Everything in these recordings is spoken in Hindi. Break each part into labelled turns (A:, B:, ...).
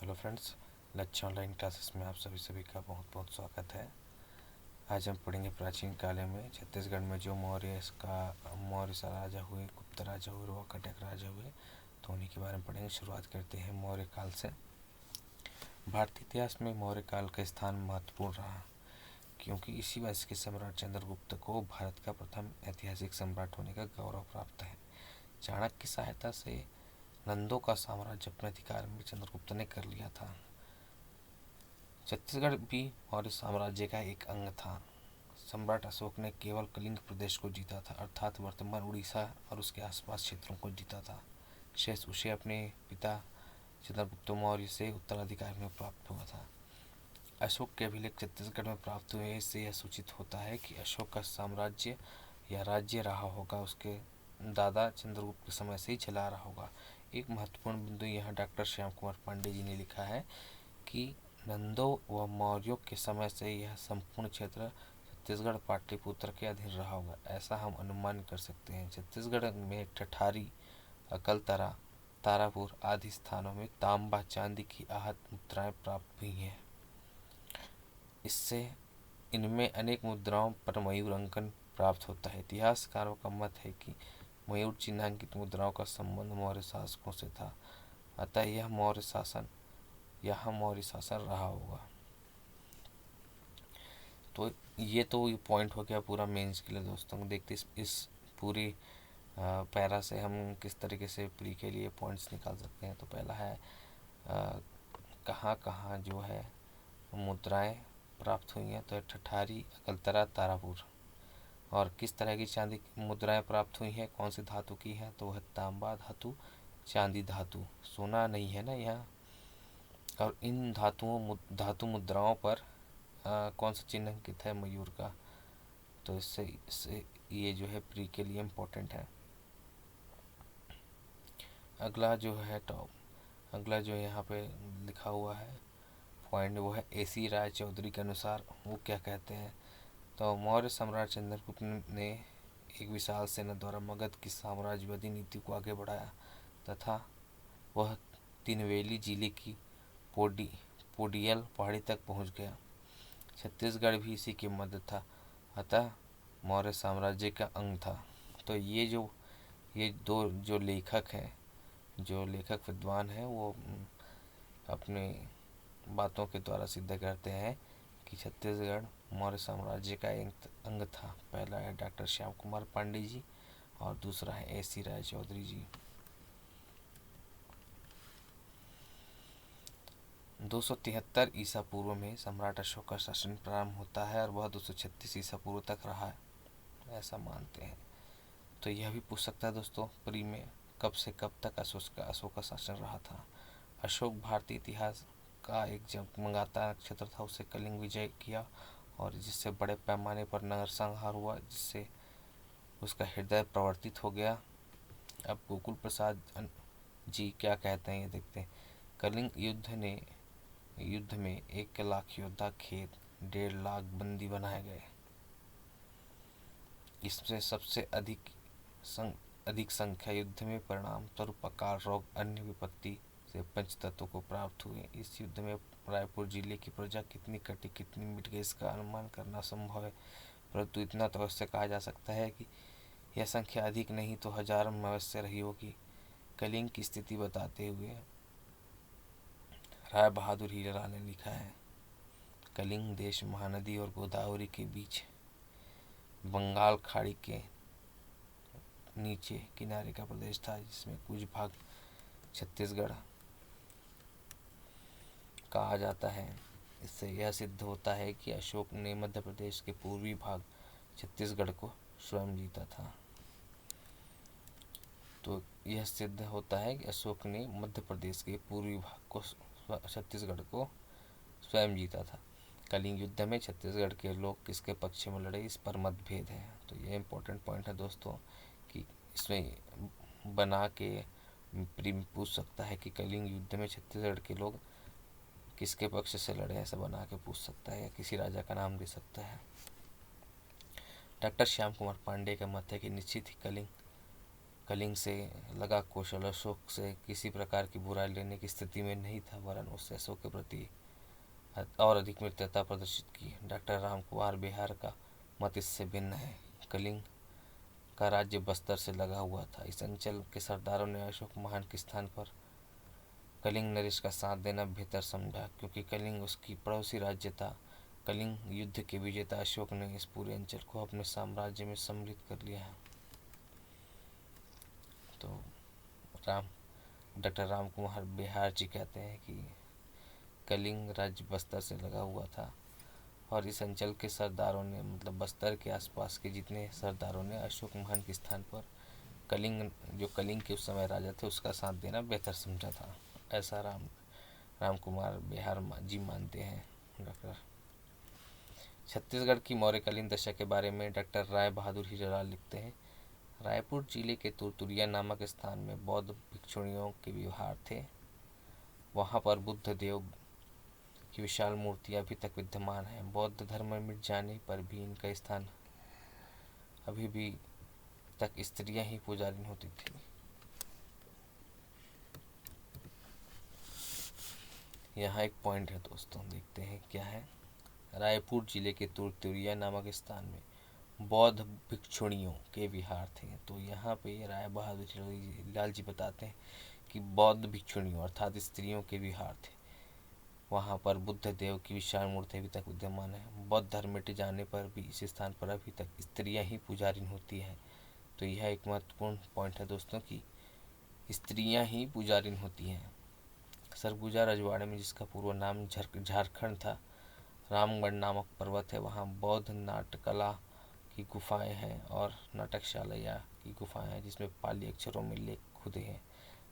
A: हेलो फ्रेंड्स, लक्ष्य ऑनलाइन क्लासेस में आप सभी का बहुत बहुत स्वागत है। आज हम पढ़ेंगे प्राचीन काल में छत्तीसगढ़ में जो मौर्य राजा हुए, गुप्त राजा हुए और कटक राजा हुए, तो उन्हीं के बारे में पढ़ेंगे। शुरुआत करते हैं मौर्य काल से। भारतीय इतिहास में मौर्य काल का स्थान महत्वपूर्ण रहा, क्योंकि इसी वंश के सम्राट चंद्रगुप्त को भारत का प्रथम ऐतिहासिक सम्राट होने का गौरव प्राप्त है। चाणक्य की सहायता से नंदों का साम्राज्य अपने अधिकार में चंद्रगुप्त ने कर लिया था। छत्तीसगढ़ भी मौर्य साम्राज्य का एक अंग था। सम्राट अशोक ने केवल कलिंग प्रदेश को जीता था, अर्थात वर्तमान उड़ीसा और उसके आसपास क्षेत्रों को जीता था। शेष उसे अपने पिता चंद्रगुप्त मौर्य से उत्तराधिकार में प्राप्त हुआ था। अशोक के अभिलेख छत्तीसगढ़ में प्राप्त हुए, इससे यह सूचित होता है कि अशोक का साम्राज्य या राज्य रहा होगा, उसके दादा चंद्रगुप्त के समय से ही चला रहा होगा। एक महत्वपूर्ण बिंदु यहाँ डॉक्टर श्याम कुमार पांडे जी ने लिखा है कि नंदों व मौर्यों के समय से यह संपूर्ण क्षेत्र छत्तीसगढ़ पाटलिपुत्र के अधीन रहा होगा। ऐसा हम अनुमान कर सकते हैं। छत्तीसगढ़ में ठठारी, अकलतरा, तारापुर आदि स्थानों में तांबा चांदी की आहत मुद्राएं प्राप्त हुई हैं। इससे इनमें अनेक मुद्राओं पर मयूर अंकन प्राप्त होता है। इतिहासकारों का मत है कि मयूर चिन्हांकित मुद्राओं का संबंध मौर्य शासकों से था, अतः यह मौर्य शासन रहा होगा। तो ये पॉइंट हो गया पूरा मेंस के लिए। दोस्तों देखते इस पूरी पैरा से हम किस तरीके से प्री के लिए पॉइंट्स निकाल सकते हैं। तो पहला है कहाँ कहाँ जो है मुद्राएं प्राप्त हुई हैं, तो ठठारी, अकलतरा, तारापुर। और किस तरह की चांदी की मुद्राएं प्राप्त हुई हैं, कौन सी धातु की है, तो वह तांबा धातु, चांदी धातु, सोना नहीं है ना यहाँ। और इन धातु मुद्राओं पर कौन सा चिन्ह अंकित है, मयूर का। तो इससे ये जो है प्री के लिए इम्पोर्टेंट है। अगला जो यहाँ पे लिखा हुआ है पॉइंट, वो है एसी राय चौधरी के अनुसार वो क्या कहते हैं। तो मौर्य सम्राट चंद्रगुप्त ने एक विशाल सेना द्वारा मगध की साम्राज्यवादी नीति को आगे बढ़ाया तथा वह तिनवेली जिले की पोडियल पहाड़ी तक पहुंच गया। छत्तीसगढ़ भी इसी के मध्य था, अतः मौर्य साम्राज्य का अंग था। तो ये दो जो लेखक विद्वान हैं, वो अपने बातों के द्वारा सिद्ध करते हैं कि छत्तीसगढ़ मौर्य साम्राज्य का एक अंग था। पहला है डॉक्टर श्याम कुमार पांडे जी और दूसरा है एसी राय चौधरी जी। 273 ईसा पूर्व में सम्राट अशोक का शासन प्रारंभ होता है और वह 236 ईसा पूर्व तक रहा है, ऐसा मानते हैं। तो यह भी पूछ सकता है दोस्तों प्री में, कब से कब तक अशोक का शासन रहा था। अशोक भारतीय इतिहास का एक जगमगाता नक्षत्र था। उसे कलिंग विजय किया और जिससे बड़े पैमाने पर नरसंहार हुआ, जिससे उसका हृदय प्रवर्तित हो गया। अब गोकुल प्रसाद जी क्या कहते हैं, ये देखते हैं। कलिंग युद्ध में 1 लाख योद्धा खेत, 1.5 लाख बंदी बनाए गए। इसमें सबसे अधिक संख्या युद्ध में परिणाम स्वरूप अकाल, रोग, अन्य विपत्ति से पंचतत्व को प्राप्त हुए। इस युद्ध में रायपुर जिले की प्रजा कितनी कटी, कितनी मिट गई, इसका अनुमान करना संभव है, परंतु इतना तो अवश्य कहा जा सकता है कि यह संख्या अधिक नहीं तो हजारों में अवश्य रही होगी। कलिंग की स्थिति बताते हुए राय बहादुर हीरा ने लिखा है, कलिंग देश महानदी और गोदावरी के बीच बंगाल खाड़ी के नीचे किनारे का प्रदेश था, जिसमें कुछ भाग छत्तीसगढ़ कहा जाता है। इससे यह सिद्ध होता है कि अशोक ने मध्य प्रदेश के पूर्वी भाग छत्तीसगढ़ को स्वयं जीता था। तो यह सिद्ध होता है कि अशोक ने मध्य प्रदेश के पूर्वी भाग को, छत्तीसगढ़ को स्वयं जीता था। कलिंग युद्ध में छत्तीसगढ़ के लोग किसके पक्ष में लड़े, इस पर मतभेद है। तो ये इम्पोर्टेंट पॉइंट है दोस्तों कि इसमें बना के पूछ सकता है कि कलिंग युद्ध में छत्तीसगढ़ के लोग किसके पक्ष से लड़े, ऐसा बना के पूछ सकता है या किसी राजा का नाम दे सकता है। डॉक्टर श्याम कुमार पांडे का मत है कि निश्चित ही कलिंग कलिंग से लगा कौशल अशोक से किसी प्रकार की बुराई लेने की स्थिति में नहीं था, वरन उससे अशोक के प्रति और अधिक मित्रता प्रदर्शित की। डॉक्टर रामकुमार बिहार का मत इससे भिन्न है। कलिंग का राज्य बस्तर से लगा हुआ था। इस अंचल के सरदारों ने अशोक महान के स्थान पर कलिंग नरेश का साथ देना बेहतर समझा, क्योंकि कलिंग उसकी पड़ोसी राज्य था। कलिंग युद्ध के विजेता अशोक ने इस पूरे अंचल को अपने साम्राज्य में सम्मिलित कर लिया है। तो डॉक्टर रामकुमार बिहार जी कहते हैं कि कलिंग राज्य बस्तर से लगा हुआ था और इस अंचल के सरदारों ने, मतलब बस्तर के आसपास के जितने सरदारों ने अशोक महान के स्थान पर कलिंग के उस समय राजा थे उसका साथ देना बेहतर समझा था। ऐसा रामकुमार बिहार जी मानते हैं। डॉक्टर छत्तीसगढ़ की मौर्यकालीन दशा के बारे में डॉक्टर राय बहादुर हिजराल लिखते हैं, रायपुर जिले के तुरतुरिया नामक स्थान में बौद्ध भिक्षुणियों के विहार थे। वहाँ पर बुद्ध देव की विशाल मूर्तियाँ अभी तक विद्यमान हैं। बौद्ध धर्म मिट जाने पर भी इनका स्थान अभी भी तक स्त्रियां ही पुजारी होती थी। यहाँ एक पॉइंट है दोस्तों, देखते हैं क्या है। रायपुर जिले के तुरतुरिया नामक स्थान में बौद्ध भिक्षुणियों के विहार थे। तो यहाँ पे राय बहादुर लाल जी बताते हैं कि बौद्ध भिक्षुणियों अर्थात स्त्रियों के विहार थे। वहाँ पर बुद्ध देव की विशाल मूर्ति अभी तक विद्यमान है। बौद्ध धर्म मिट जाने पर भी इस स्थान पर अभी तक स्त्रियां ही पुजारी होती हैं। तो यह एक महत्वपूर्ण पॉइंट है दोस्तों कि स्त्रियां ही पुजारी होती हैं। सरगुजा रजवाड़े में, जिसका पूर्व नाम झारखंड था, रामगढ़ नामक पर्वत है। वहाँ बौद्ध नाट्यकला की गुफाएं हैं और नाटकशाला की गुफाएं हैं, जिसमें पाली अक्षरों में लेख खुदे हैं,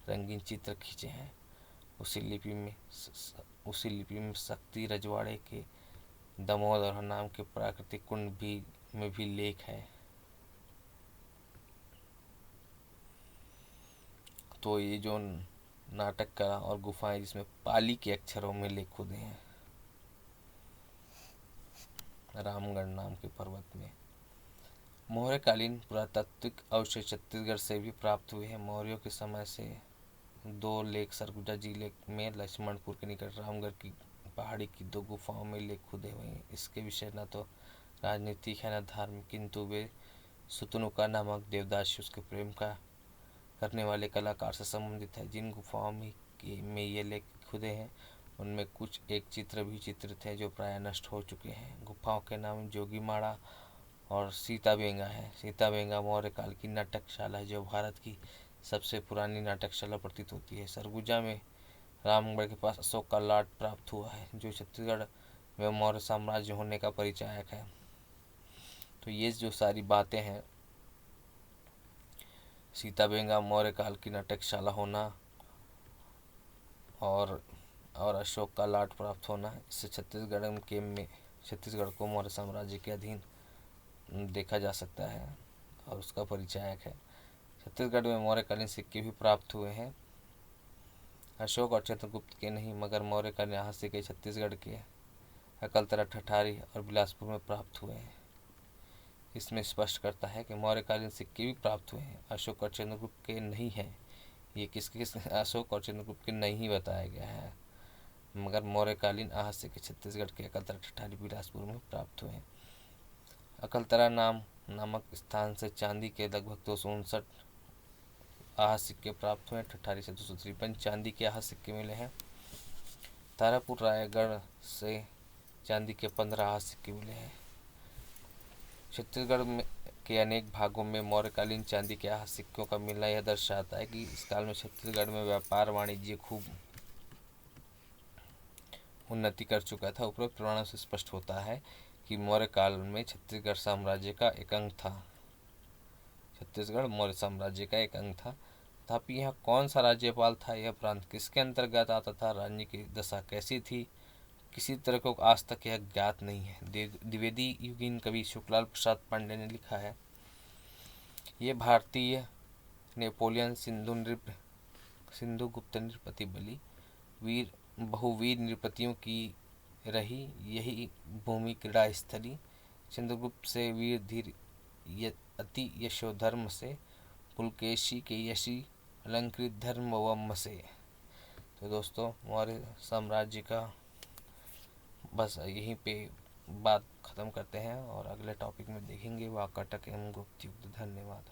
A: रंगीन चित्र खींचे हैं। उसी लिपि में शक्ति रजवाड़े के दमोदर नाम के प्राकृतिक कुंड में भी लेख है। तो ये जो नाटक कला और गुफाएं जिसमें पाली के अक्षरों में लेख खुदे हैं रामगढ़ नाम के पर्वत में। मौर्यकालीन पुरातात्विक अवशेष छत्तीसगढ़ से भी प्राप्त हुए हैं। मौर्यों के समय से 2 लेख सरगुजा जिले में लक्ष्मणपुर के निकट रामगढ़ की पहाड़ी की 2 गुफाओं में लेख खुदे हुए हैं। इसके विषय न तो राजनीतिक है न धार्मिक, किंतु वे सुतनुका नामक देवदासी उसके प्रेम का करने वाले कलाकार से संबंधित है। जिन गुफाओं में ये लेख खुदे हैं उनमें कुछ एक चित्र भी चित्रित है जो प्राय नष्ट हो चुके हैं। गुफाओं के नाम जोगीमाड़ा और सीताबेंगा है। सीताबेंगा मौर्य काल की नाटकशाला है, जो भारत की सबसे पुरानी नाटकशाला प्रतीत होती है। सरगुजा में रामगढ़ के पास अशोक का लाट प्राप्त हुआ है, जो छत्तीसगढ़ में मौर्य साम्राज्य होने का परिचायक है। तो ये जो सारी बातें हैं, सीताबेंगा मौर्य काल की नाटकशाला होना और अशोक का लाट प्राप्त होना, इससे छत्तीसगढ़ को मौर्य साम्राज्य के अधीन देखा जा सकता है और उसका परिचायक है। छत्तीसगढ़ में मौर्यकालीन सिक्के भी प्राप्त हुए हैं। अशोक और चंद्रगुप्त के नहीं, मगर मौर्यकालीन यहाँ सिक्के छत्तीसगढ़ के अकलतरा, ठठारी और बिलासपुर में प्राप्त हुए हैं। इसमें स्पष्ट करता है कि मौर्यकालीन सिक्के भी प्राप्त हुए हैं, अशोक और चंद्रगुप्त के नहीं हैं। ये किस अशोक और चंद्रगुप्त के नहीं बताया गया है, मगर मौर्यकालीन आहत सिक्के छत्तीसगढ़ के अकलतरा, ठठारी, बिलासपुर में प्राप्त हुए हैं। अकलतरा नामक स्थान से चांदी के लगभग 259 आहत सिक्के प्राप्त हुए हैं। ठठारी से 253 चांदी के आहत सिक्के मिले हैं। तारापुर रायगढ़ से चांदी के 15 आहत सिक्के मिले हैं। छत्तीसगढ़ के अनेक भागों में मौर्यकालीन चांदी के आहत सिक्कों का मिलना यह दर्शाता है कि इस काल में छत्तीसगढ़ में व्यापार वाणिज्य खूब उन्नति कर चुका था। उपरोक्त प्रमाणों से स्पष्ट होता है कि मौर्य काल में छत्तीसगढ़ साम्राज्य का एक अंग था। छत्तीसगढ़ मौर्य साम्राज्य का एक अंग था। तथापि यह कौन सा राज्यपाल था, यह प्रांत किसके अंतर्गत आता था, राज्य की दशा कैसी थी, किसी तरह को आज तक यह ज्ञात नहीं है। द्विवेदी युगीन कवि शुक्लाल प्रसाद पांडे ने लिखा है, ये भारतीय नेपोलियन सिंधुगुप्त नृपति बलि बहुवीर नृपतियों की रही यही भूमि क्रीड़ा स्थली। चंद्रगुप्त से वीर धीर अति यशोधर्म से पुलकेशी केयसी अलंकृत धर्म वमसे। तो दोस्तों मौर्य साम्राज्य का बस यहीं पे बात ख़त्म करते हैं और अगले टॉपिक में देखेंगे वाकाटक एवं गुप्त युग। धन्यवाद।